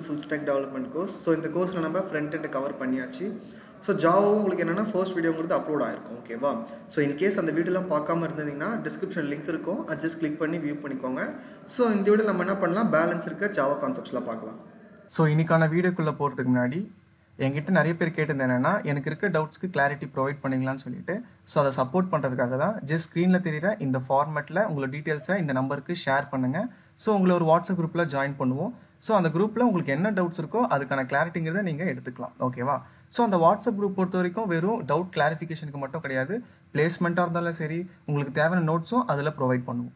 full stack development course. So இந்த கோர்ஸில் நம்ம ஃப்ரண்ட் எண்ட் கவர் பண்ணியாச்சு. ஸோ ஜாவும் உங்களுக்கு என்னென்னா ஃபர்ஸ்ட் வீடியோங்கிறது அப்லோட் ஆயிருக்கும். ஓகேவா? ஸோ இன்கேஸ் அந்த வீடியோலாம் பார்க்காம இருந்தீங்கன்னா டிஸ்கிரிப்ஷன் லிங்க் இருக்கும், அது ஜஸ்ட் கிளிக் பண்ணி வியூ பண்ணிக்கோங்க. ஸோ இந்த வீடியோ நம்ம என்ன பண்ணலாம், பேலன்ஸ் இருக்க ஜாவா கான்செப்ட்ஸ்லாம் பார்க்கலாம். ஸோ இன்னைக்கான வீடியோக்குள்ளே போகிறதுக்கு முன்னாடி என்கிட்ட நிறைய பேர் கேட்டிருந்தேன் என்னென்னா, எனக்கு இருக்க டவுட்ஸ்க்கு கிளாரிட்டி ப்ரொவைட் பண்ணிங்களான்னு சொல்லிட்டு. ஸோ அதை சப்போர்ட் பண்ணுறதுக்காக தான் ஜஸ்ட் ஸ்க்ரீனில் தெரியிற இந்த ஃபார்மேட்டில் உங்களோட டீட்டெயில்ஸை இந்த நம்பருக்கு ஷேர் பண்ணுங்கள். ஸோ உங்களை ஒரு வாட்ஸ்அப் குரூப்பில் ஜாயின் பண்ணுவோம். ஸோ அந்த குரூப்பில் உங்களுக்கு என்ன டவுட்ஸ் இருக்கோ அதுக்கான கிளாரிட்டிங்கிறத நீங்கள் எடுத்துக்கலாம். ஓகேவா? ஸோ அந்த வாட்ஸ்அப் குரூப் பொறுத்த வரைக்கும் வெறும் டவுட் கிளாரிஃபிகேஷனுக்கு மட்டும் கிடையாது, பிளேஸ்மெண்ட்டாக இருந்தாலும் சரி, உங்களுக்கு தேவையான நோட்ஸும் அதில் ப்ரொவைட் பண்ணுவோம்.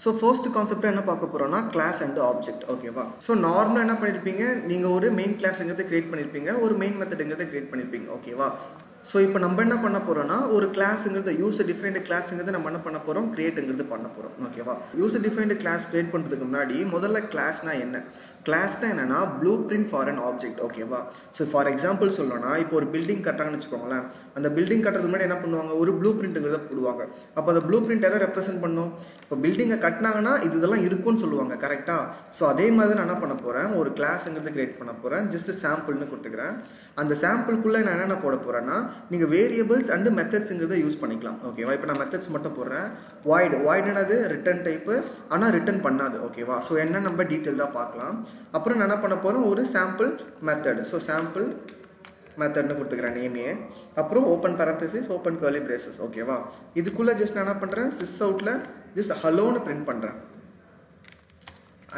ஸோ ஃபர்ஸ்ட் கான்செப்ட் என்ன பார்க்க போகிறோம்னா, கிளாஸ் அண்ட் ஆப்ஜெக்ட். ஓகேவா? ஸோ நார்மலாக என்ன பண்ணியிருப்பீங்க, நீங்கள் ஒரு மெயின் கிளாஸுங்கிறத கிரியேட் பண்ணியிருப்பீங்க, ஒரு மெயின் மெத்தடுங்கிறத கிரியேட் பண்ணியிருப்பீங்க. ஓகேவா? ஸோ இப்போ நம்ம என்ன பண்ண போகிறோம்னா, ஒரு கிளாஸுங்கிறது யூசர் டிஃபைன்டு கிளாஸுங்கிறது நம்ம என்ன பண்ண போகிறோம், கிரியேட்டுங்கிறது பண்ண போகிறோம். ஓகேவா? யூசர் டிஃபைன்டு கிளாஸ் கிரியேட் பண்ணுறதுக்கு முன்னாடி முதல்ல கிளாஸ்னா என்ன, கிளாஸ்னா என்னன்னா blue print for an object. ஓகேவா? ஸோ ஃபார் எக்ஸாம்பிள் சொல்லணும்னா, இப்போ ஒரு பில்டிங் கட்டுறாங்கன்னு வச்சுக்கோங்களேன். அந்த பில்டிங் கட்டுறதுக்கு முன்னாடி என்ன பண்ணுவாங்க, ஒரு ப்ளூ பிரிண்ட்டுங்கிறத போடுவாங்க. அப்போ அந்த ப்ளூ பிரிண்ட் எதை ரெப்ரசென்ட் பண்ணும், இப்போ பில்டிங்கை கட்டினாங்கன்னா இதெல்லாம் இருக்கும்னு சொல்லுவாங்க. கரெக்டாக? ஸோ அதே மாதிரி நான் என்ன பண்ண போகிறேன், ஒரு கிளாஸுங்கிறது கிரியேட் பண்ண போகிறேன். ஜஸ்ட் சாம்பிள்னு கொடுத்துக்கிறேன். அந்த சாம்பிள்குள்ளே நான் என்னென்ன போட போகிறேன்னா, நீங்கள் வேரியபிள்ஸ் அண்டு மெத்தட்ஸுங்கிறத யூஸ் பண்ணிக்கலாம். ஓகேவா? இப்போ நான் மெத்தட்ஸ் மட்டும் போடுறேன். வாய்டு என்னது, ரிட்டர்ன் டைப்பு, ஆனால் ரிட்டர்ன் பண்ணாது. ஓகேவா? ஸோ என்ன நம்ம டீட்டெயில்டாக பார்க்கலாம். அப்புறம் நான் என்ன பண்ண போகிறேன், ஒரு சாம்பிள் மெத்தட். ஸோ சாம்பிள் மெத்தட்னு கொடுத்துக்கிறேன் நேமே. அப்புறம் open parenthesis, open curly braces. ஓகேவா? இதுக்குள்ளே ஜஸ்ட் நான் என்ன பண்ணுறேன், சிஸ் அவுட்டில் ஜஸ்ட் ஹலோன்னு பிரிண்ட் பண்ணுறேன்.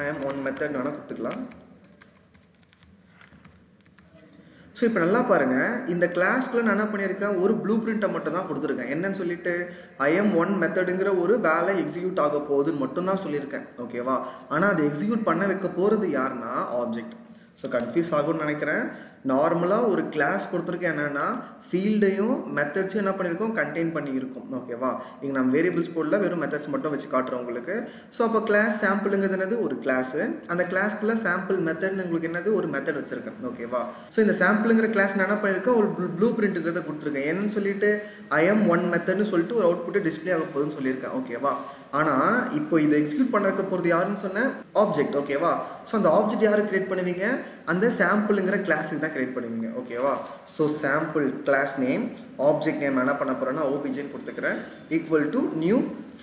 ஐ ஆம் ஒன் மெத்தட் வேணால் கொடுத்துக்கலாம். ஸோ இப்போ நல்லா பாருங்கள், இந்த கிளாஸ்க்குள்ளே நான் என்ன பண்ணியிருக்கேன், ஒரு ப்ளூ பிரிண்ட்டை மட்டும் தான் கொடுத்துருக்கேன். என்னன்னு சொல்லிட்டு, ஐஎம் ஒன் மெத்தடுங்கிற ஒரு வேலை எக்ஸிக்யூட் ஆக போகுதுன்னு மட்டும்தான் சொல்லியிருக்கேன். ஓகேவா? ஆனால் அதை எக்ஸிக்யூட் பண்ண வைக்க போகிறது யாருன்னா ஆப்ஜெக்ட். ஸோ கன்ஃபியூஸ் ஆகும்னு நினைக்கிறேன். நார்மலாக ஒரு கிளாஸ் கொடுத்துருக்கேன், என்னென்னா ஃபீல்டையும் மெத்தட்ஸும் என்ன பண்ணியிருக்கோம், கண்டெயின் பண்ணியிருக்கோம். ஓகேவா? இங்கே நம்ம வேரியபிள்ஸ் போடல, வெறும் மெத்தட்ஸ் மட்டும் வச்சு காட்டுறோம் உங்களுக்கு. ஸோ அப்போ கிளாஸ் சாம்பிளுங்கிறது என்னது, ஒரு கிளாஸு. அந்த கிளாஸ்க்குள்ளே சாம்பிள் மெத்தட்னு உங்களுக்கு என்னது, ஒரு மெத்தட் வச்சுருக்கேன். ஓகேவா? ஸோ இந்த சாம்பிளுங்கிற கிளாஸ் நான் என்ன பண்ணியிருக்கேன், ஒரு ப்ளூ பிரிண்ட்டுங்கிறத கொடுத்துருக்கேன். என்னன்னு சொல்லிட்டு ஐஎம் ஒன் மெத்தட்னு சொல்லிட்டு ஒரு அவுட்புட்டு டிஸ்பிளே ஆக போகுதுன்னு சொல்லியிருக்கேன். ஓகேவா? ஆனால் இப்போ இதை எக்ஸிக்யூட் பண்ண வைக்க போகிறது யாருன்னு சொன்னேன், ஆப்ஜெக்ட். ஓகேவா? ஸோ அந்த ஆப்ஜெக்ட் யாரு கிரியேட் பண்ணுவீங்க, அந்த சாம்பிளுங்கிற கிளாஸுக்கு தான் கிரியேட் பண்ணுவீங்க. ஓகேவா? So sample class name, object name என்ன பண்ண போகிறேன்னா ஓபிஜேன்னு கொடுத்துக்கிறேன், ஈக்குவல் டு நியூ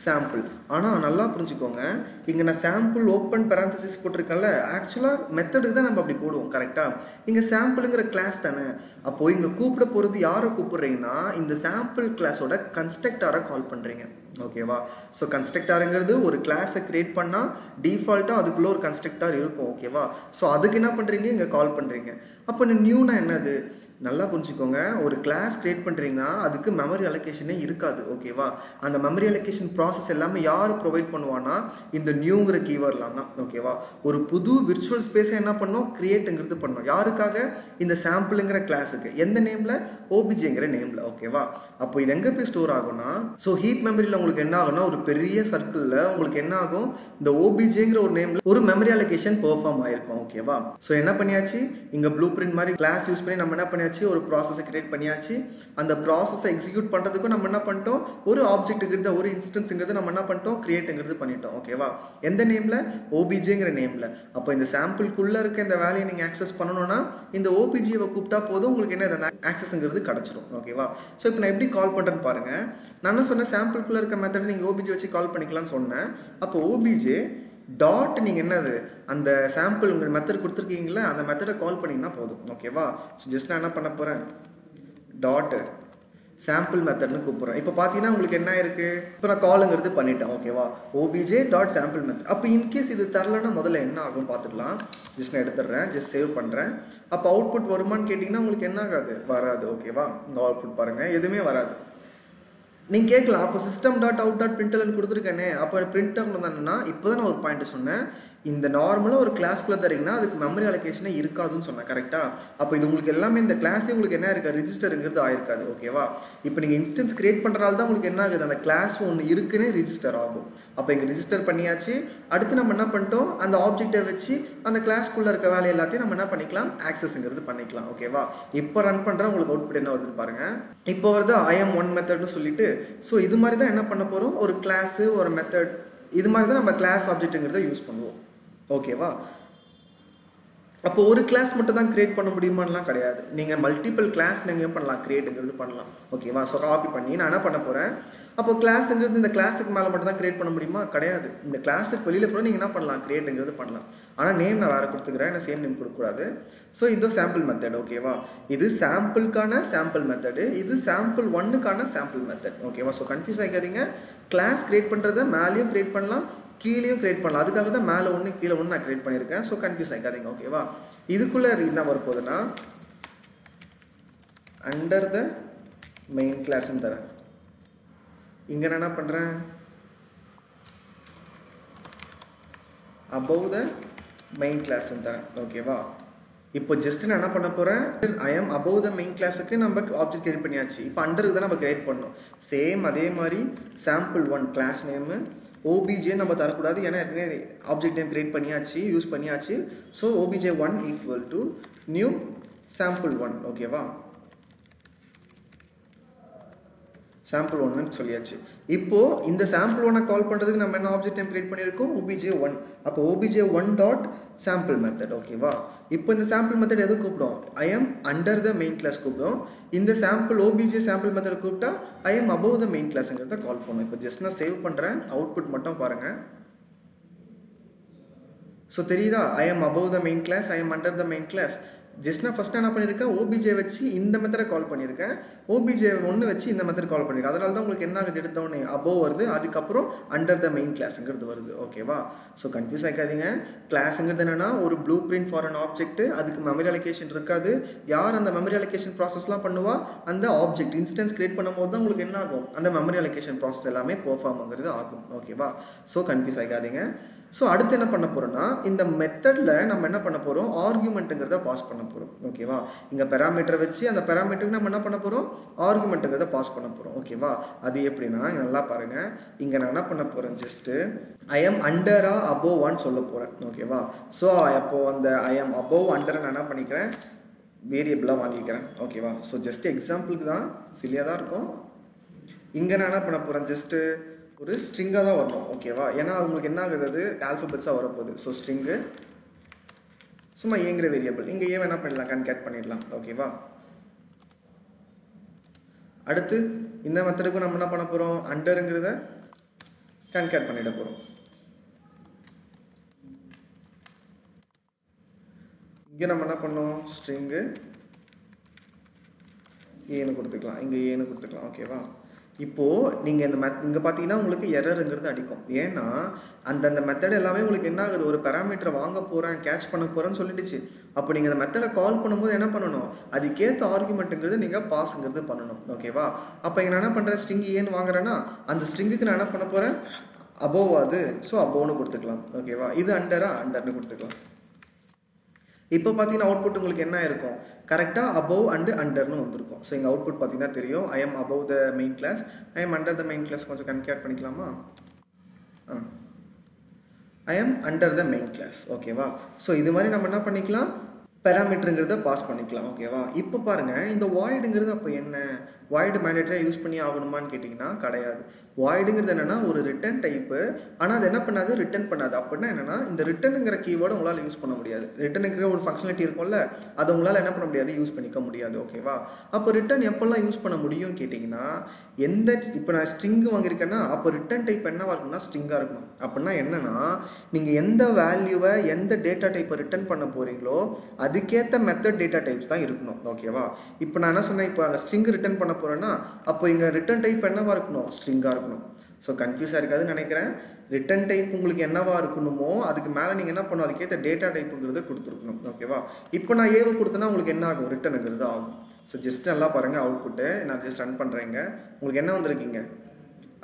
சாம்பிள். ஆனால் நல்லா புரிஞ்சுக்கோங்க, இங்கே நான் சாம்பிள் ஓப்பன் பேரந்தசிஸ் போட்டிருக்கேன்ல, ஆக்சுவலாக மெத்தடுக்கு தான் நம்ம அப்படி போடுவோம். கரெக்டாக? இங்கே சாம்பிளுங்கிற கிளாஸ் தானே. அப்போது இங்கே கூப்பிட போகிறது யாரை கூப்பிட்றீங்கன்னா, இந்த சாம்பிள் கிளாஸோட கன்ஸ்ட்ரக்டாரை கால் பண்ணுறீங்க. ஓகேவா? ஸோ கன்ஸ்ட்ரக்டாருங்கிறது ஒரு கிளாஸை கிரியேட் பண்ணால் டிஃபால்ட்டாக அதுக்குள்ளே ஒரு கன்ஸ்ட்ரக்டார் இருக்கும். ஓகேவா? ஸோ அதுக்கு என்ன பண்ணுறீங்க, இங்கே கால் பண்ணுறீங்க. அப்போ நியூனா என்னது, நல்லா புரிஞ்சுக்கோங்க, ஒரு கிளாஸ் கிரியேட் பண்ணுறீங்கன்னா அதுக்கு மெமரி அலோகேஷனே இருக்காது. ஓகேவா? அந்த மெமரி அலோகேஷன் ப்ராசஸ் எல்லாமே யார் ப்ரொவைட் பண்ணுவான்னா, இந்த நியூங்கிற கீவேர்ட்லாம் தான். ஓகேவா? ஒரு புது விர்ச்சுவல் ஸ்பேஸை என்ன பண்ணோம், கிரியேட்டுங்கிறது பண்ணோம். யாருக்காக, இந்த சாம்பிளுங்கிற கிளாஸுக்கு. எந்த நேமில், ஓபிஜேங்கிற நேமில். ஓகேவா? அப்போ இது எங்கே போய் ஸ்டோர் ஆகும்னா, ஸோ ஹீப் மெமரியில் உங்களுக்கு என்ன ஆகும்னா, ஒரு பெரிய சர்க்கிளில் உங்களுக்கு என்ன ஆகும், இந்த ஓபிஜேங்கிற ஒரு நேமில் ஒரு மெமரி அலோகேஷன் பெர்ஃபார்ம் ஆயிருக்கும். ஓகேவா? ஸோ என்ன பண்ணியாச்சு, இங்கே ப்ளூ பிரிண்ட் மாதிரி கிளாஸ் யூஸ் பண்ணி நம்ம என்ன பண்ணியாச்சு, ஒரு ப்ராசஸை கிரியேட் பண்ணியாச்சு. அந்த ப்ராசஸை எக்ஸிக்யூட் பண்ணுறதுக்கும் நம்ம என்ன பண்ணிட்டோம், ஒரு ஆப்ஜெக்ட்டுங்கிறது, ஒரு இன்ஸ்டன்ஸுங்கிறது நம்ம என்ன பண்ணிட்டோம், கிரியேட்டுங்கிறது பண்ணிட்டோம். ஓகேவா? எந்த நேமில், ஓபிஜேங்கிற நேமில். அப்போ இந்த சாம்பிள்குள்ளே இருக்க இந்த வேலையை நீங்கள் ஆக்சஸ் பண்ணணும்னா இந்த ஓபிஜியை கூப்பிட்டா போதும், உங்களுக்கு என்ன ஆக்சஸ்ங்கிறது கிடச்சிரும். ஓகேவா? ஸோ இப்போ நான் எப்படி கால் பண்ணுறேன்னு பாருங்கள். நான் என்ன சொன்னேன், சாம்பிள்குள்ளே இருக்க மெத்தட் நீங்கள் ஓபிஜி வச்சு கால் பண்ணிக்கலாம்னு சொன்னேன். அப்போ ஓபிஜே டாட் நீங்கள் என்னது, அந்த சாம்பிள் உங்கள் மெத்தட் கொடுத்துருக்கீங்களா, அந்த மெத்தடை கால் பண்ணிங்கன்னா போதும். ஓகேவா? ஸோ ஜஸ்ட் நான் என்ன பண்ண போகிறேன், டாட் சாம்பிள் மெத்தட்னு கூப்பிட்றேன். இப்போ பார்த்தீங்கன்னா உங்களுக்கு என்ன இருக்குது, இப்போ நான் காலுங்கிறது பண்ணிட்டேன். ஓகேவா? OBJ dot sample method. அப்போ இன்கேஸ் இது தரலன்னா முதல்ல என்ன ஆகும் பார்த்துக்கலாம். ஜஸ்ட் நான் எடுத்துடுறேன், ஜஸ்ட் சேவ் பண்ணுறேன். அப்போ அவுட்புட் வருமானு கேட்டிங்கன்னா உங்களுக்கு என்ன ஆகாது, வராது. ஓகேவா? இந்த அவுட்புட் பாருங்கள், எதுவுமே வராது. நீங்கள் கேட்கலாம், அப்போ சிஸ்டம் டாட் அவுட் டாட் பிரிண்டல்னு கொடுத்துருக்கேனே, அப்போ பிரிண்ட் ஆகணும் தானேன்னா, இப்போ தான் நான் ஒரு பாயிண்ட் சொன்னேன், இந்த நார்மலாக ஒரு கிளாஸ்க்குள்ளே தரீங்கன்னா அதுக்கு மெமரி அலோகேஷனே இருக்காதுன்னு சொன்னேன். கரெக்டாக? அப்போ இது உங்களுக்கு எல்லாமே இந்த கிளாஸே உங்களுக்கு என்ன இருக்கா, ரிஜிஸ்டருங்கிறது ஆயிருக்காது. ஓகேவா? இப்போ நீங்கள் இன்ஸ்டன்ஸ் கிரியேட் பண்ணுறதால தான் உங்களுக்கு என்ன ஆகுது, அந்த கிளாஸ் ஒன்று இருக்குன்னே ரிஜிஸ்டர் ஆகும். அப்போ இங்கே ரிஜிஸ்டர் பண்ணியாச்சு. அடுத்து நம்ம என்ன பண்ணிட்டோம், அந்த ஆப்ஜெக்டை வச்சு அந்த கிளாஸ்க்குள்ளே இருக்க வேலை எல்லாத்தையும் நம்ம என்ன பண்ணிக்கலாம், ஆக்சஸ்ங்கிறது பண்ணிக்கலாம். ஓகேவா? இப்போ ரன் பண்ணுற உங்களுக்கு அவுட்புட் என்ன வருதுன்னு பாருங்கள். இப்போ வருது ஐஎம் ஒன் மெத்தட்னு சொல்லிட்டு. ஸோ இது மாதிரி தான் என்ன பண்ண போகிறோம், ஒரு கிளாஸு, ஒரு மெத்தட், இது மாதிரி தான் நம்ம கிளாஸ் ஆப்ஜெக்ட்டுங்கிறத யூஸ் பண்ணுவோம். ஓகேவா? அப்போ ஒரு கிளாஸ் மட்டும் தான் கிரியேட் பண்ண முடியுமான்லாம் கிடையாது. நீங்கள் மல்டிபிள் கிளாஸ் நீங்கள் பண்ணலாம், கிரியேட்டுங்கிறது பண்ணலாம். ஓகேவா? ஸோ காப்பி பண்ணி நான் என்ன பண்ண போகிறேன், அப்போ கிளாஸுங்கிறது இந்த கிளாஸுக்கு மேலே மட்டும் தான் கிரியேட் பண்ண முடியுமா? கிடையாது. இந்த கிளாஸுக்கு வெளியில் கூட நீங்கள் என்ன பண்ணலாம், கிரியேட்டுங்கிறது பண்ணலாம். ஆனால் நேம் நான் வேறு கொடுத்துக்கிறேன், ஏன்னா சேம் நேம் கொடுக்கக்கூடாது. ஸோ இது சாம்பிள் மெத்தட். ஓகேவா? இது சாம்பிளுக்கான சாம்பிள் மெத்தடு, இது சாம்பிள் ஒன்னுக்கான சாம்பிள் மெத்தட். ஓகேவா? ஸோ கன்ஃபியூஸ் ஆகிக்காதீங்க. கிளாஸ் கிரியேட் பண்ணுறதை மேலேயும் கிரியேட் பண்ணலாம், கீழேயும் கிரியேட் பண்ணலாம். அதுக்காக தான் மேலே ஒன்று கீழே ஒன்று நான் கிரியேட் பண்ணியிருக்கேன். ஸோ கன்ஃபியூஸ் ஆகிக்காதீங்க. ஓகேவா? இதுக்குள்ளே என்ன வரப்போகுதுன்னா அண்டர் த மெயின் கிளாஸ்ன்னு தரேன். இங்கே நான் என்ன பண்ணுறேன், above the மெயின் கிளாஸ்ன்னு தரேன். ஓகேவா? இப்போ ஜஸ்ட் நான் என்ன பண்ண போகிறேன், ஐ எம் above the மெயின் கிளாஸுக்கு நம்ம ஆப்ஜெக்ட் கிரியேட் பண்ணியாச்சு. இப்போ அண்டருக்கு தான் நம்ம கிரியேட் பண்ணோம். சேம் அதே மாதிரி sample one class name OBJ நம்ம தரக்கூடாது, ஏன்னா ஏற்கனவே ஆப்ஜெக்ட் நேம் கிரியேட் பண்ணியாச்சு, யூஸ் பண்ணியாச்சு. So OBJ1 equal to new sample one. ஓகேவா? சாம்பிள் ஒன்னு சொல்லியாச்சு. இப்போ இந்த சாம்பிள் ஒன்னை கால் பண்ணுறதுக்கு நம்ம என்ன ஆப்ஜெக்ட் நேம் கிரியேட் பண்ணியிருக்கோம், OBJ1. அப்போ OBJ1 டாட் சாம்பிள் மெத்தட். ஓகேவா? இப்போ இந்த சாம்பிள் மெத்தட் எது கூப்பிடும், I am under the main class கூப்பிடும். இந்த சாம்பிள் OBJ சாம்பிள் மெத்தட் கூப்பிட்டா I am above the main கிளாஸ்ங்கிறத கால் பண்ணும். இப்போ ஜஸ்ட் நான் சேவ் பண்ணுறேன், அவுட்புட் மட்டும் பாருங்கள். ஸோ தெரியுதா, ஐ am above the main class, I am under the main class. Just நான் ஃபஸ்ட் என்ன பண்ணியிருக்கேன், OBJ வச்சு இந்த மெத்தடை கால் பண்ணியிருக்கேன், OBJ1 வச்சு இந்த மெத்தட் கால் பண்ணியிருக்கேன். அதனால தான் உங்களுக்கு என்ன ஆகுது, எடுத்தோடனே above வருது, அதுக்கப்புறம் அண்டர் த மெயின் கிளாஸுங்கிறது வருது. ஓகேவா? ஸோ கன்ஃபியூஸ் ஆகாதீங்க. கிளாஸுங்கிறது என்னன்னா ஒரு blue print for an object. அதுக்கு மெமரி அலோகேஷன் இருக்காது. யார் அந்த மெமரி அலோகேஷன் ப்ராசஸ்லாம் பண்ணுவா, அந்த ஆப்ஜெக்ட் இன்ஸ்டன்ஸ் கிரியேட் பண்ணும்போது தான் உங்களுக்கு என்ன ஆகும், அந்த மெமரி அலோகேஷன் ப்ராசஸ் எல்லாமே பெர்ஃபார்ம் ஆகுறது ஆகும். ஓகேவா? ஸோ கன்ஃபியூஸ் ஆகாதீங்க. ஸோ அடுத்து என்ன பண்ண போகிறோம்னா, இந்த மெத்தடில் நம்ம என்ன பண்ண போகிறோம், ஆர்குமெண்ட்டுங்கிறத பாஸ் பண்ண போகிறோம். ஓகேவா? இங்கே பெராமீட்டரை வச்சு அந்த பெராமீட்டருக்கு நம்ம என்ன பண்ண போகிறோம், ஆர்குமெண்ட்டுங்கிறத பாஸ் பண்ண போகிறோம். ஓகேவா? அது எப்படின்னா நல்லா பாருங்கள். இங்கே நான் என்ன பண்ண போகிறேன், ஜஸ்ட்டு ஐ எம் அண்டரா அபோவான்னு சொல்ல போகிறேன். ஓகேவா? ஸோ அப்போது அந்த ஐ எம் அபோவ் அண்டரை நான் என்ன பண்ணிக்கிறேன், வேரியபிளாக வாங்கிக்கிறேன். ஓகேவா? ஸோ ஜஸ்ட் எக்ஸாம்பிளுக்கு தான், சிலியாக தான் இருக்கும். இங்கே நான் என்ன பண்ண போகிறேன், ஜஸ்ட்டு ஒரு ஸ்ட்ரிங்காக தான் வரணும். ஓகேவா? ஏன்னா உங்களுக்கு என்ன ஆகுது, அது ஆல்ஃபபெட்ஸாக வரப்போகுது. ஸோ ஸ்ட்ரிங்கு சும்மா ஏங்கிற வேரியபிள், இங்கே ஏன் என்ன பண்ணிடலாம், கன்கேட் பண்ணிடலாம். ஓகேவா? அடுத்து இந்த மெத்தடுக்கும் நம்ம என்ன பண்ண போகிறோம், அண்டருங்கிறத கன்கேட் பண்ணிட போகிறோம். இங்கே நம்ம என்ன பண்ணோம், ஸ்ட்ரிங்கு ஏன்னு கொடுத்துக்கலாம், இங்கே ஏன்னு கொடுத்துக்கலாம். ஓகேவா? இப்போது நீங்கள் இந்த இங்கே பார்த்தீங்கன்னா உங்களுக்கு எரருங்கிறது அடிக்கும். ஏன்னா அந்த மெத்தட் எல்லாமே உங்களுக்கு என்ன ஆகுது, ஒரு பேராமீட்டரை வாங்க போகிறேன், கேட்ச் பண்ண போகிறேன்னு சொல்லிடுச்சு. அப்போ நீங்கள் அந்த மெத்தடை கால் பண்ணும்போது என்ன பண்ணணும், அதுக்கேற்ற ஆர்குமெண்ட்டுங்கிறது நீங்கள் பாஸுங்கிறது பண்ணணும். ஓகேவா? அப்போ இங்கே நான் என்ன பண்ணுறேன், ஸ்ட்ரிங் ஏன்னு வாங்குறேன்னா அந்த ஸ்ட்ரிங்குக்கு நான் என்ன பண்ண போகிறேன், அபோவ் அது. ஸோ அபோவ்னு கொடுத்துக்கலாம். ஓகேவா? இது அண்டரா, அண்டர்னு கொடுத்துக்கலாம். இப்போ பார்த்தீங்கன்னா அவுட்புட் உங்களுக்கு என்ன இருக்கும், கரெக்டாக அபவ் அண்டு அண்டர்னு வந்திருக்கும். ஸோ எங்கள் அவுட்புட் பார்த்தீங்கன்னா தெரியும், I am above the main class, I am under the main class. கொஞ்சம் கன்கேட் பண்ணிக்கலாமா, ஐ am under the main class. ஓகேவா? ஸோ இது மாதிரி நம்ம என்ன பண்ணிக்கலாம், பேராமீட்டருங்கிறத பாஸ் பண்ணிக்கலாம். ஓகேவா? இப்போ பாருங்கள், இந்த வாய்டுங்கிறது அப்போ என்ன, வாய்டு மேண்டேட்டரியாக யூஸ் பண்ணி ஆகணுமான்னு கேட்டிங்கன்னா கிடையாது. வாய்டுங்கிறது என்னென்னா ஒரு ரிட்டன் டைப்பு, ஆனால் அது என்ன பண்ணாது, ரிட்டன் பண்ணாது. அப்படின்னா என்னென்னா இந்த ரிட்டனுங்கிற கீவேர்டு உங்களால் யூஸ் பண்ண முடியாது. ரிட்டனுங்கிற ஒரு ஃபங்க்ஷனாலிட்டி இருக்கும்ல, அதை உங்களால் என்ன பண்ண முடியாது, யூஸ் பண்ணிக்க முடியாது. ஓகேவா? அப்போ ரிட்டன் எப்போல்லாம் யூஸ் பண்ண முடியும்னு கேட்டிங்கன்னா, இப்போ நான் ஸ்ட்ரிங்கு வாங்கியிருக்கேன்னா அப்போ ரிட்டன் டைப் என்னவாக இருக்கும்னா ஸ்ட்ரிங்காக இருக்கணும். அப்படின்னா என்னென்னா, நீங்கள் எந்த வேல்யூவை எந்த டேட்டா டைப்பை ரிட்டன் பண்ண போகிறீங்களோ அதுக்கேற்ற மெத்தட் டேட்டா டைப்ஸ் தான் இருக்கணும். ஓகேவா? இப்போ நான் என்ன சொன்னேன், இப்போ அங்கே ஸ்ட்ரிங் ரிட்டன் பண்ண போகிறேன்னா அப்போ இங்கே ரிட்டன் டைப் என்னவாக இருக்கணும், ஸ்ட்ரிங்காக இருக்கணும். ஸோ கன்ஃபியூஸாக இருக்காதுன்னு நினைக்கிறேன். ரிட்டன் டைப் உங்களுக்கு என்னவா இருக்கணுமோ அதுக்கு மேலே நீங்கள் என்ன பண்ணணும், அதுக்கேற்ற டேட்டா டைப்புங்கிறத கொடுத்துருக்கணும். ஓகேவா? இப்போ நான் ஏவை கொடுத்தேன்னா உங்களுக்கு என்ன ஆகும், ரிட்டனுங்கிறது ஆகும். ஸோ ஜஸ்ட் நல்லா பாருங்கள் அவுட்புட்டு. நான் ஜஸ்ட் ரன் பண்ணுறேங்க. உங்களுக்கு என்ன வந்திருக்கீங்க,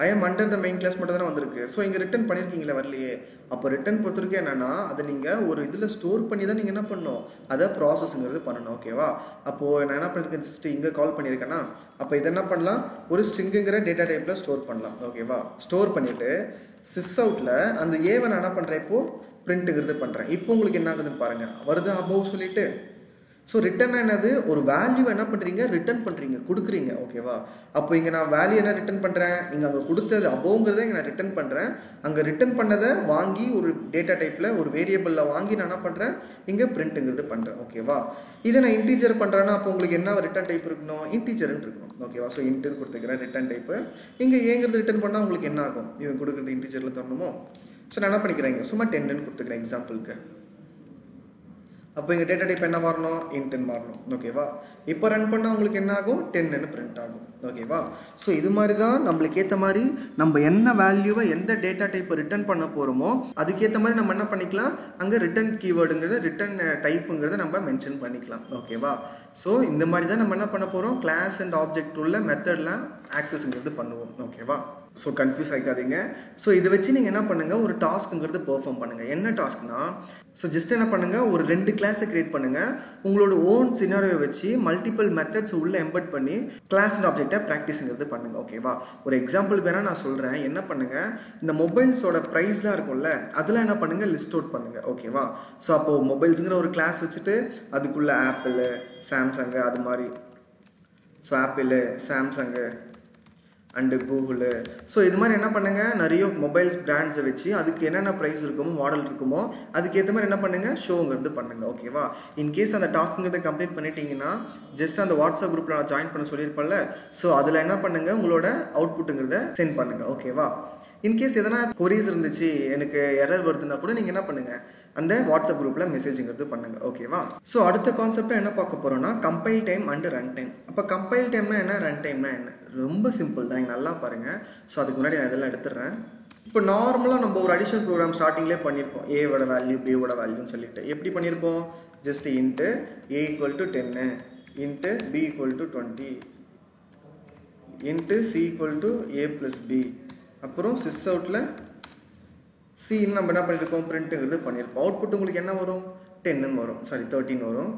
ஐ am under the main class மட்டும் தானே வந்திருக்கு. ஸோ இங்கே ரிட்டன் பண்ணியிருக்கீங்களே, வரலையே. அப்போ ரிட்டன் பொறுத்திருக்கே என்னென்னா, அதை நீங்கள் ஒரு இதில் ஸ்டோர் பண்ணி தான் நீங்கள் என்ன பண்ணணும், அதை ப்ராசஸ்ங்கிறது பண்ணணும். ஓகேவா? அப்போது நான் என்ன பண்ணியிருக்கேன், ஜஸ்ட் இங்கே கால் பண்ணியிருக்கேன்னா அப்போ இதை என்ன பண்ணலாம், ஒரு ஸ்ட்ரிங்குங்கிற டேட்டா டைப்பில் ஸ்டோர் பண்ணலாம். ஓகேவா? ஸ்டோர் பண்ணிவிட்டு சிஸ் அவுட்டில் அந்த ஏவை நான் என்ன பண்ணுறேன், இப்போது பிரிண்ட்டுங்கிறது பண்ணுறேன். இப்போ உங்களுக்கு என்ன ஆகுதுன்னு பாருங்கள், வருது அபோவ் சொல்லிட்டு. ஸோ ரிட்டர்ன் என்னது, ஒரு வேல்யூ என்ன பண்ணுறீங்க, ரிட்டர்ன் பண்ணுறீங்க, கொடுக்குறீங்க. ஓகேவா? அப்போ இங்கே நான் வேல்யூ என்ன ரிட்டர்ன் பண்ணுறேன், நீங்கள் அங்கே கொடுத்தது அபோங்கிறத இங்கே நான் ரிட்டர்ன் பண்ணுறேன். அங்கே ரிட்டர்ன் பண்ணதை வாங்கி ஒரு டேட்டா டைப்பில் ஒரு வேரியபிளில் வாங்கி நான் என்ன பண்ணுறேன், இங்கே பிரிண்ட்டுங்கிறது பண்ணுறேன். ஓகேவா? இதை நான் இன்டீஜர் பண்ணுறேன்னா அப்போ உங்களுக்கு என்ன ரிட்டர்ன் டைப் இருக்கணும், இன்டீஜர்னு இருக்கணும். ஓகேவா? ஸோ இன்ட்டுன்னு கொடுத்துக்கிறேன் ரிட்டர்ன் டைப்பு. இங்கே ஏங்கிறது ரிட்டர்ன் பண்ணால் உங்களுக்கு என்ன ஆகும், இவன் கொடுக்குறது இன்டீஜரில் தரணுமோ. ஸோ நான் என்ன பண்ணிக்கிறேன், சும்மா 10ன்னு கொடுத்துக்கிறேன் எக்ஸாம்பிளுக்கு. அப்போ இங்கே டேட்டா டைப் என்ன மாறணும், இன்ட்டுன்னு மாறணும். ஓகேவா? இப்போ ரன் பண்ணால் உங்களுக்கு என்ன ஆகும், 10ன்னு பிரிண்ட் ஆகும். ஓகேவா? ஸோ இது மாதிரி தான் நம்மளுக்கு ஏற்ற மாதிரி நம்ம என்ன வேல்யூவை எந்த டேட்டா டைப்பை ரிட்டர்ன் பண்ண போகிறோமோ அதுக்கேற்ற மாதிரி நம்ம என்ன பண்ணிக்கலாம், அங்கே ரிட்டர்ன் கீவேர்டுங்கிறது ரிட்டர்ன் டைப்புங்கிறத நம்ம மென்ஷன் பண்ணிக்கலாம். ஓகேவா? ஸோ இந்த மாதிரி தான் நம்ம என்ன பண்ண போகிறோம், கிளாஸ் அண்ட் ஆப்ஜெக்ட் உள்ள மெத்தடில் ஆக்சஸ்ங்கிறது பண்ணுவோம். ஓகேவா? So confuse ஆகிக்காதீங்க. ஸோ இதை வச்சு நீங்கள் என்ன பண்ணுங்கள், ஒரு டாஸ்க்குங்கிறது பெர்ஃபார்ம் பண்ணுங்கள். என்ன டாஸ்க்னா, ஸோ ஜஸ்ட் என்ன பண்ணுங்கள், ஒரு 2 கிளாஸை கிரியேட் பண்ணுங்கள். உங்களோட ஓன் சினாரியோவை வச்சு மல்டிபிள் மெத்தட்ஸ் உள்ளே எம்பெட் பண்ணி கிளாஸ் அண்ட் ஆப்ஜெக்டை ப்ராக்டிஸுங்கிறது பண்ணுங்கள். ஓகேவா? ஒரு எக்ஸாம்பிளுக்கு வேணால் நான் சொல்கிறேன். என்ன பண்ணுங்கள், இந்த மொபைல்ஸோட ப்ரைஸ்லாம் இருக்கும்ல, அதெல்லாம் என்ன பண்ணுங்கள், லிஸ்ட் அவுட் பண்ணுங்கள். ஓகேவா? ஸோ அப்போது மொபைல்ஸுங்கிற ஒரு கிளாஸ் வச்சுட்டு அதுக்குள்ளே ஆப்பிள், சாம்சங்கு, அது மாதிரி. So apple, Samsung and Google. So இது மாதிரி என்ன பண்ணுங்கள், நிறைய மொபைல்ஸ் பிராண்ட்ஸை வச்சு அதுக்கு என்னென்ன ப்ரைஸ் இருக்குமோ, மாடல் இருக்குமோ, அதுக்கேற்ற மாதிரி என்ன பண்ணுங்கள், ஷோங்கிறது பண்ணுங்கள். ஓகேவா? இன்கேஸ் அந்த டாஸ்க்குங்கிறத கம்ப்ளீட் பண்ணிட்டீங்கன்னா ஜஸ்ட் அந்த வாட்ஸ்அப் குரூப்பில் நான் ஜாயின் பண்ண சொல்லியிருப்பேன்ல, ஸோ அதில் என்ன பண்ணுங்கள், உங்களோட அவுட்புட்டுங்கிறத சென்ட் பண்ணுங்கள். ஓகேவா? இன்கேஸ் எதனா கொரீஸ் இருந்துச்சு, எனக்கு எரர் வருதுன்னா கூட நீங்கள் என்ன பண்ணுங்கள், அந்த வாட்ஸ்அப் குரூப்பில் மெசேஜுங்கிறது பண்ணுங்கள். ஓகேவா? ஸோ அடுத்த கான்செப்டாக என்ன பார்க்க போகிறோம்னா, compile time and run time. அப்போ கம்பைல் டைம்னா என்ன, ரன் டைம்னா என்ன, ரொம்ப சிம்பிள் தான். இங்கே நல்லா பாருங்கள். ஸோ அதுக்கு முன்னாடி நான் இதெல்லாம் எடுத்துடுறேன். இப்போ நார்மலாக நம்ம ஒரு அடிஷனல் ப்ரோக்ராம் ஸ்டார்டிங்லேயே பண்ணியிருப்போம், ஏவோட வேல்யூ பியோட வேல்யூன்னு சொல்லிட்டு. எப்படி பண்ணியிருப்போம், just int A equal to 10, int B equal to 20, int C equal to A plus B, அப்புறம் சிஸ் அவுட்டில் சின்னு நம்ம என்ன பண்ணியிருக்கோம், பிரிண்ட்டுங்கிறது பண்ணியிருப்போம். அவுட்புட் உங்களுக்கு என்ன வரும், 10ன்னு வரும், சாரி 13 வரும்.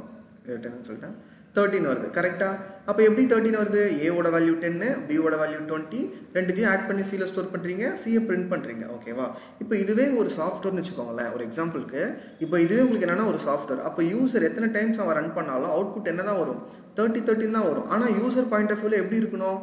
10ன்னு சொல்லிட்டேன், 13 வருது. கரெக்டாக? அப்போ எப்படி 13 வருது, ஏவோட வேல்யூ 10, பியோட வேல்யூ 20, ரெண்டுத்தையும் ஆட் பண்ணி சியில் ஸ்டோர் பண்ணுறீங்க, சியை பிரிண்ட் பண்ணுறீங்க. ஓகேவா? இப்போ இதுவே ஒரு சாஃப்ட்வேர்னு வச்சுக்கோங்களேன், ஒரு எக்ஸாம்பிளுக்கு. இப்போ இதுவே உங்களுக்கு என்னென்னா ஒரு சாஃப்ட்வேர். அப்போ யூசர் எத்தனை டைம்ஸ் அவன் ரன் பண்ணாலும் அவுட்புட் என்ன தான் வரும், 13 தான் வரும். ஆனால் யூசர் பாயிண்ட் ஆஃப் வியூவில் எப்படி இருக்கணும்,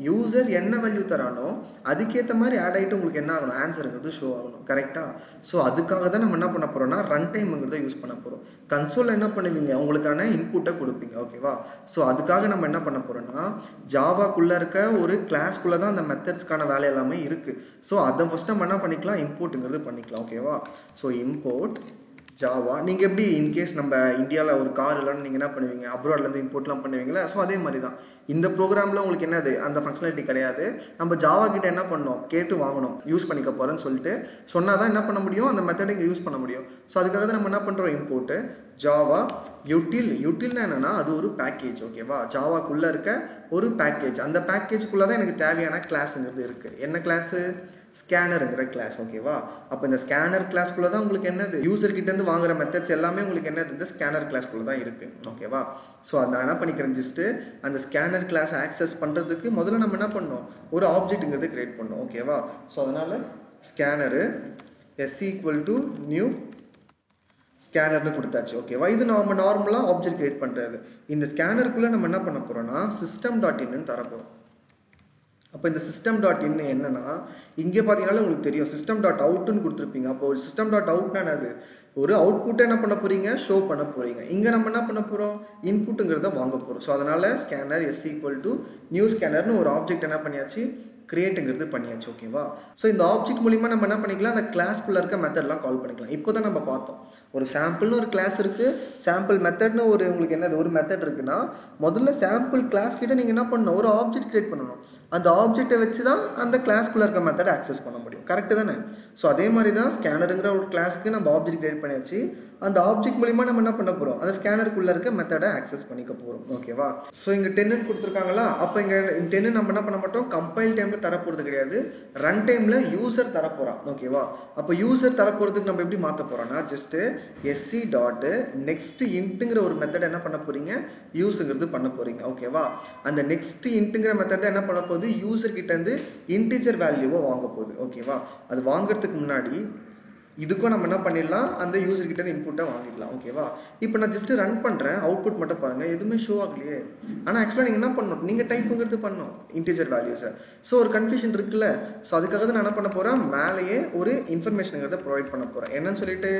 யூசர் என்ன வேல்யூ தரானோ அதுக்கேற்ற மாதிரி ஆட் ஆகிட்டு உங்களுக்கு என்ன ஆகணும், ஆன்சருங்கிறது ஷோ ஆகணும். கரெக்டாக? ஸோ அதுக்காக தான் நம்ம என்ன பண்ண போகிறோம்னா ரன் டைமுங்கிறத யூஸ் பண்ண போகிறோம். கன்சோலில் என்ன பண்ணுவீங்க, உங்களுக்கான இன்புட்டை கொடுப்பீங்க. ஓகேவா? ஸோ அதுக்காக நம்ம என்ன பண்ண போகிறோம்னா ஜாவாக்குள்ளே இருக்க ஒரு கிளாஸ்க்குள்ளே தான் அந்த மெத்தட்ஸ்க்கான வேலை எல்லாமே இருக்குது. ஸோ அதை ஃபஸ்ட் நம்ம என்ன பண்ணிக்கலாம், இம்போர்ட்டுங்கிறது பண்ணிக்கலாம். ஓகேவா? So import Java. நீங்கள் எப்படி இன்கேஸ் நம்ம இந்தியாவில் ஒரு கார் இல்லைன்னு நீங்கள் என்ன பண்ணுவீங்க, அப்ராட்லேருந்து இம்போர்ட்லாம் பண்ணுவீங்களா, ஸோ அதே மாதிரி தான் இந்த ப்ரோக்ராமில் உங்களுக்கு என்னது, அந்த ஃபங்க்ஷனாலிட்டி கிடையாது. நம்ம ஜாவா கிட்ட என்ன பண்ணோம், கேட்டு வாங்கணும், யூஸ் பண்ணிக்க போகிறேன்னு சொல்லிட்டு சொன்னால் தான் என்ன பண்ண முடியும், அந்த மெத்தடை இங்கே யூஸ் பண்ண முடியும். ஸோ அதுக்காக தான் நம்ம என்ன பண்ணுறோம், இம்போர்ட்டு ஜாவா யூட்டில்னா என்னென்னா அது ஒரு பேக்கேஜ். ஓகேவா? ஜாவாக்குள்ளே இருக்க ஒரு பேக்கேஜ். அந்த பேக்கேஜுக்குள்ளே தான் எனக்கு தேவையான கிளாஸுங்கிறது இருக்குது. என்ன கிளாஸு, ஸ்கேனருங்கிற கிளாஸ். ஓகேவா? அப்போ இந்த ஸ்கேனர் கிளாஸ்க்குள்ளே தான் உங்களுக்கு என்னது, யூசர்கிட்டேருந்து வாங்குற மெத்தட்ஸ் எல்லாமே உங்களுக்கு என்னது, இந்த ஸ்கேனர் கிளாஸ்க்குள்ளே தான் இருக்குது. ஓகேவா? ஸோ அதை என்ன பண்ணிக்கிறேன், ஜஸ்ட்டு அந்த ஸ்கேனர் கிளாஸ் ஆக்சஸ் பண்ணுறதுக்கு முதல்ல நம்ம என்ன பண்ணோம், ஒரு ஆப்ஜெக்ட்டுங்கிறது கிரியேட் பண்ணோம். ஓகேவா? ஸோ அதனால் scanner S equal to new ஸ்கேனர்னு கொடுத்தாச்சு. ஓகேவா? இது நம்ம நார்மலாக ஆப்ஜெக்ட் கிரியேட் பண்ணுறது. இந்த ஸ்கேனருக்குள்ளே நம்ம என்ன பண்ண போகிறோம்னா system.inன்னு தரப்போகிறோம். அப்போ இந்த system.in என்னன்னா, இங்கே பார்த்தீங்கன்னா உங்களுக்கு தெரியும் system.outன்னு கொடுத்துருப்பீங்க. அப்போ system.outனா அது ஒரு அவுட்புட்டை என்ன பண்ண போகிறீங்க, ஷோ பண்ண போகிறீங்க. இங்கே நம்ம என்ன பண்ண போகிறோம், இன்புட்டுங்கிறத வாங்க போகிறோம். ஸோ அதனால் scanner S equal to new ஸ்கேனர்னு ஒரு ஆப்ஜெக்ட் என்ன பண்ணியாச்சு, கிரியேட்டுங்கிறது பண்ணியாச்சு. ஓகேவா? ஸோ இந்த ஆப்ஜெக்ட் மூலிமா நம்ம என்ன பண்ணிக்கலாம், அந்த கிளாஸ்க்குள்ளே இருக்க மெத்தட்லாம் கால் பண்ணிக்கலாம். இப்போ தான் நம்ம பார்த்தோம், ஒரு சாம்பிள்னு ஒரு கிளாஸ் இருக்குது, சாம்பிள் மெத்தட்னு ஒரு உங்களுக்கு என்னது ஒரு மெத்தட் இருக்குன்னா, முதல்ல சாம்பிள் கிளாஸ் கிட்ட நீங்கள் என்ன பண்ணணும், ஒரு ஆப்ஜெக்ட் கிரியேட் பண்ணணும். அந்த ஆப்ஜெக்டை வச்சு தான் அந்த கிளாஸ்க்குள்ளே இருக்க மெத்தடை ஆக்சஸ் பண்ண முடியும். கரெக்டு தானே? ஸோ அதே மாதிரி தான் ஸ்கேனருங்கிற ஒரு கிளாஸ்க்கு நம்ம ஆப்ஜெக்ட் கிரியேட் பண்ணியாச்சு. அந்த ஆப்ஜெக்ட் மூலிமா நம்ம என்ன பண்ண போகிறோம், அந்த ஸ்கேனருக்குள்ளே இருக்க மெத்தடை ஆக்சஸ் பண்ணிக்க போகிறோம். ஓகேவா? ஸோ இங்கே 10ன்னு கொடுத்துருக்காங்களா, அப்போ இங்கே 10 நம்ம என்ன பண்ண மாட்டோம், கம்பைல் டைமில் தரப்போகிறது கிடையாது, ரன் டைமில் யூசர் தரப்போகிறான். ஓகேவா? அப்போ யூசர் தரப்போகிறதுக்கு நம்ம எப்படி மாற்ற போகிறோம்னா, ஜஸ்ட்டு எஸ்சி டாட்டு நெக்ஸ்ட் இன்ட்டுங்கிற ஒரு மெத்தட் என்ன பண்ண போகிறீங்க, யூஸுங்கிறது பண்ண போகிறீங்க. ஓகேவா? அந்த நெக்ஸ்ட் இன்ட்டுங்கிற மெத்தட் என்ன பண்ண போகுது, யூசர் கிட்டேருந்து இன்டிஜர் வேல்யூவை வாங்க போகுது. ஓகேவா? அது வாங்கிறதுக்கு முன்னாடி இதுக்கும் நம்ம என்ன பண்ணிடலாம், அந்த யூசர் கிட்ட இன்புட்டை வாங்கிடலாம். ஓகேவா? இப்போ நான் ஜஸ்ட் ரன் பண்ணுறேன், அவுட்புட் மட்டும் பாருங்கள், எதுவுமே ஷோ ஆகலையே. ஆனால் ஆக்சுவலாக நீங்கள் என்ன பண்ணணும், நீங்கள் டைப்புங்கிறது பண்ணணும் இன்டிஜர் வேல்யூஸை. ஸோ ஒரு கன்ஃபியூஷன் இருக்குல்ல, ஸோ அதுக்காக தான் நான் என்ன பண்ண போகிறேன், மேலேயே ஒரு இன்ஃபர்மேஷனுங்கிறத ப்ரொவைட் பண்ண போகிறேன். என்னன்னு சொல்லிட்டு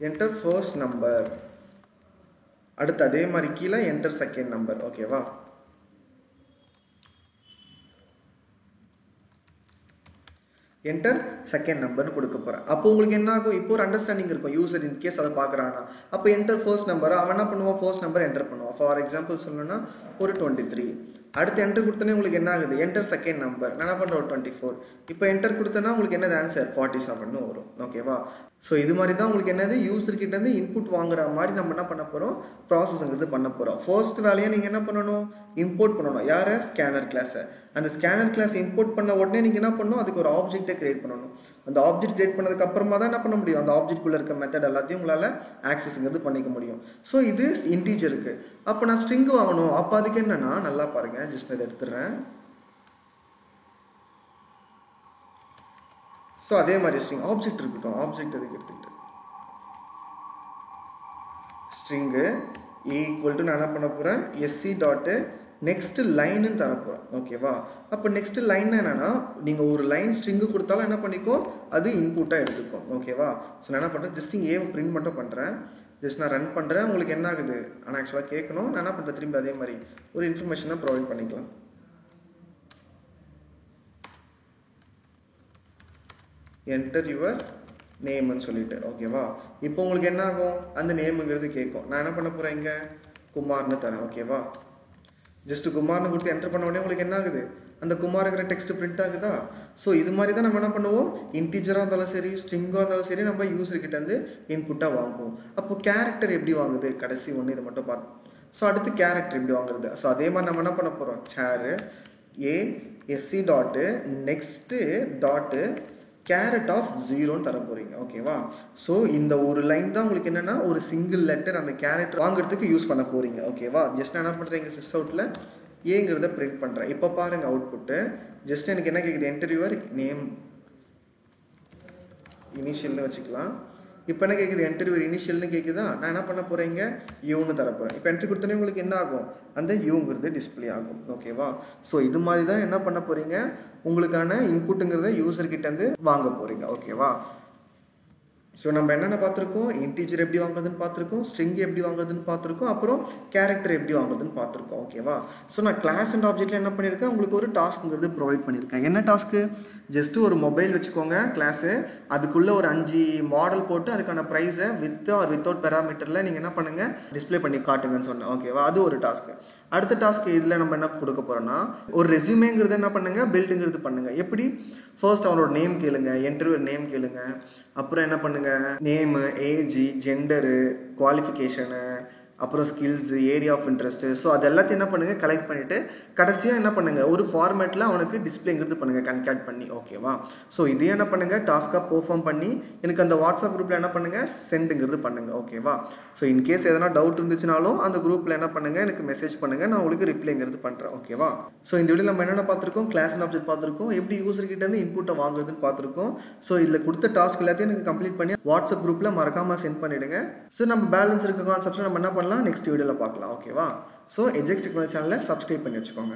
என்டர் ஃபர்ஸ்ட் நம்பர், அடுத்து அதே மாதிரி கீழே என்டர் செகண்ட் நம்பர். ஓகேவா? என்டர் செகண்ட் நம்பர்னு கொடுக்க போகிறேன். அப்போ உங்களுக்கு என்ன ஆகும், இப்போ ஒரு அண்டர்ஸ்டாண்டிங் இருக்கும் யூசர் இன்கேஸ் அதை பார்க்குறானா. அப்போ என்டர் ஃபர்ஸ்ட் நம்பர், அவன் என்ன பண்ணுவான், ஃபர்ஸ்ட் நம்பர் என்டர் பண்ணுவான். ஃபார் எக்ஸாம்பிள் சொல்லணும்னா ஒரு 23. அடுத்து என்டர் கொடுத்தோன்னே உங்களுக்கு என்ன ஆகுது, என்டர் செகண்ட் நம்பர், நான் என்ன பண்ணுறேன் ஒரு 24. இப்போ என்டர் கொடுத்தோன்னா உங்களுக்கு என்னது ஆன்சர் 47 வரும். ஓகேவா? ஸோ இது மாதிரி தான் உங்களுக்கு என்னது, யூசர்கிட்டேருந்து இன்புட் வாங்குற மாதிரி நம்ம என்ன பண்ண போகிறோம், ப்ராசஸ்ங்கிறது பண்ண போகிறோம். ஃபர்ஸ்ட் வேலையை நீங்கள் என்ன பண்ணணும், இம்போர்ட் பண்ணணும். யாரை, ஸ்கேனர் கிளாஸை. அந்த ஸ்கேனர் கிளாஸ் இம்போர்ட் பண்ண உடனே நீங்கள் என்ன பண்ணணும், அதுக்கு ஒரு ஆப்ஜெக்டை கிரியேட் பண்ணணும். அந்த ஆப்ஜெக்ட் கிரியேட் பண்ணதுக்கு அப்புறமா தான் என்ன பண்ண முடியும், அந்த ஆப்ஜெக்ட்குள்ளே இருக்க மெத்தட் எல்லாத்தையும் உங்களால் ஆக்சஸ்ங்கிறது பண்ணிக்க முடியும். ஸோ இது இன்டீஜருக்கு. அப்போ நான் ஸ்ட்ரிங் வாங்கணும். அப்போ அதுக்கு என்னன்னா, நல்லா பாருங்கள், ஜஸ்ட் இதை எடுத்துடுறேன். ஸோ அதே மாதிரி ஸ்ட்ரிங் ஆப்ஜெக்ட் இருக்கட்டும், ஆப்ஜெக்ட் அதுக்கு எடுத்துக்கிட்டு ஸ்ட்ரிங்கு ஈக்குவல் டு நான் என்ன பண்ண போகிறேன், எஸ்சி டாட்டு நெக்ஸ்ட் லைன்னு தரப்போகிறேன். ஓகேவா? அப்போ நெக்ஸ்ட் லைன் என்னன்னா, நீங்கள் ஒரு லைன் ஸ்ட்ரிங்கு கொடுத்தாலும் என்ன பண்ணிக்கோ, அது இன்புட்டாக எடுத்துக்கும். ஓகேவா? ஸோ நான் என்ன பண்ணுறேன், ஜஸ்ட் இங்கே பிரிண்ட் மட்டும் பண்ணுறேன். ஜஸ்ட் நான் ரன் பண்ணுறேன். உங்களுக்கு என்ன ஆகுது, ஆனால் ஆக்சுவலாக கேட்கணும். நான் என்ன பண்ணுறேன், திரும்பி அதே மாதிரி ஒரு இன்ஃபர்மேஷனை ப்ரொவைட் பண்ணிக்கலாம். என்டர் யுவர் நேம்னு சொல்லிட்டு. ஓகேவா? இப்போ உங்களுக்கு என்ன ஆகும், அந்த நேமுங்கிறது கேட்கும். நான் என்ன பண்ண போகிறேன், இங்கே குமார்னு தரேன். ஓகேவா? ஜஸ்ட் குமார்னு கொடுத்து என்டர் பண்ண உடனே உங்களுக்கு என்ன ஆகுது, அந்த குமாருங்கிற டெக்ஸ்ட் பிரிண்ட் ஆகுதா? ஸோ இது மாதிரி தான் நம்ம என்ன பண்ணுவோம், இன்டீஜராக இருந்தாலும் சரி, ஸ்ட்ரிங்காக இருந்தாலும் சரி, நம்ம யூசர்கிட்ட இருந்து இன்புட்டாக வாங்குவோம். அப்போ கேரக்டர் எப்படி வாங்குது, கடைசி ஒன்று இதை மட்டும் பார்த்து. ஸோ அடுத்து கேரக்டர் எப்படி வாங்குறது. ஸோ அதே மாதிரி நம்ம என்ன பண்ண போகிறோம், char SC dot next dot char at of 0ன்னு தர போகிறீங்க. ஓகேவா? ஸோ இந்த ஒரு லைன் தான் உங்களுக்கு என்னென்னா, ஒரு சிங்கிள் லெட்டர் அந்த கேரக்டர் வாங்குறதுக்கு யூஸ் பண்ண போகிறீங்க. ஓகேவா? ஜஸ்ட் நான் என்ன பண்ணுறேன், இங்கே சிஸ் அவுட்டில் ஏங்கிறத பிரிண்ட் பண்ணுறேன். இப்போ பாருங்கள் அவுட்புட்டு. ஜஸ்ட் எனக்கு என்ன கேட்குது, என்டர் யுவர் நேம் இனிஷியல்னு வச்சுக்கலாம். இப்போ என்ன கேட்குது, என்டர் யுவர் இனிஷியல்னு கேட்குதா. நான் என்ன பண்ண போகிறேங்க, யூன்னு தர போகிறேன். இப்போ என்ட்ரி கொடுத்தோன்னே உங்களுக்கு என்ன ஆகும், அந்த யூங்கிறது டிஸ்பிளே ஆகும். ஓகேவா? ஸோ இது மாதிரி தான் என்ன பண்ண போகிறீங்க, உங்களுக்கான இன்புட்டுங்கிறத யூசர்கிட்டேருந்து வாங்க போகிறீங்க. ஓகேவா? ஸோ நம்ம என்னென்ன பார்த்துருக்கோம், இன்டீஜர் எப்படி வாங்குறதுன்னு பார்த்துருக்கோம், ஸ்ட்ரிங் எப்படி வாங்குறதுன்னு பார்த்துருக்கோம், அப்புறம் கேரக்டர் எப்படி வாங்குறதுன்னு பார்த்துருக்கோம். ஓகேவா? ஸோ நான் கிளாஸ் அண்ட் ஆப்ஜெக்டில் என்ன பண்ணியிருக்கேன், உங்களுக்கு ஒரு டாஸ்க்குங்கிறது ப்ரொவைட் பண்ணியிருக்கேன். என்ன டாஸ்க்கு, ஜஸ்ட்டு ஒரு மொபைல் வச்சுக்கோங்க கிளாஸு, அதுக்குள்ளே ஒரு 5 மாடல் போட்டு அதுக்கான ப்ரைஸை வித் ஆர் வித்தவுட் பேராமீட்டரில் நீங்கள் என்ன பண்ணுங்கள், டிஸ்பிளே பண்ணி காட்டுங்கன்னு சொன்னேன். ஓகேவா? அது ஒரு டாஸ்க்கு. அடுத்த டாஸ்க்கு இதில் நம்ம என்ன கொடுக்க போகிறோன்னா, ஒரு ரெஸ்யூமேங்கிறது என்ன பண்ணுங்கள், பில்டுங்கிறது பண்ணுங்கள். எப்படி, ஃபர்ஸ்ட் அவனோட நேம் கேளுங்க, இன்டர்வியூ நேம் கேளுங்க, அப்புறம் என்ன பண்ணுங்கள், நேமு, ஏஜ், ஜெண்டரு, குவாலிஃபிகேஷனு, அப்புறம் skills, area of interest. So அது எல்லாத்தையும் என்ன பண்ணுங்கள், கலெக்ட் பண்ணிவிட்டு கடைசியாக என்ன பண்ணுங்கள், ஒரு ஃபார்மேட்டில் அவனுக்கு டிஸ்பிளேங்கிறது பண்ணுங்கள், கன்கேட் பண்ணி. ஓகேவா? ஸோ இதையும் என்ன பண்ணுங்கள், டாஸ்க்காக பெர்ஃபார்ம் பண்ணி எனக்கு அந்த வாட்ஸ்அப் குரூப்பில் என்ன பண்ணுங்கள், சென்டுங்கிறது பண்ணுங்கள். ஓகேவா? ஸோ இன்கேஸ் எதனா டவுட் இருந்துச்சுனாலும் அந்த குரூப்பில் என்ன பண்ணுங்கள், எனக்கு மெசேஜ் பண்ணுங்கள், நான் உங்களுக்கு ரிப்ளைங்கிறது பண்ணுறேன். ஓகேவா? ஸோ இந்த வீடியோ நம்ம என்னென்ன பார்த்துருக்கோம், கிளாஸ் அண்ட் ஆப்ஜெக்ட் பார்த்துருக்கோம், எப்படி யூசர்கிட்டேருந்து இன்புட்டை வாங்குறதுன்னு பார்த்துருக்கோம். ஸோ இதில் கொடுத்த டாஸ்க் எல்லாத்தையும் எனக்கு கம்ப்ளீட் பண்ணி வாட்ஸ்அப் குரூப்பில் மறக்காமல் சென்ட் பண்ணிவிடுங்க. ஸோ நம்ம பேலன்ஸ் இருக்க கான்செப்ட்ஸை நம்ம என்ன பண்ணலாம், நெக்ஸ்ட் வீடியோவில் பார்க்கலாம். ஓகேவா? ஸோ எஜெக்ஸ் டெக்னாலஜி சேனலை சப்ஸ்கிரைப் பண்ணி வச்சுக்கோங்க.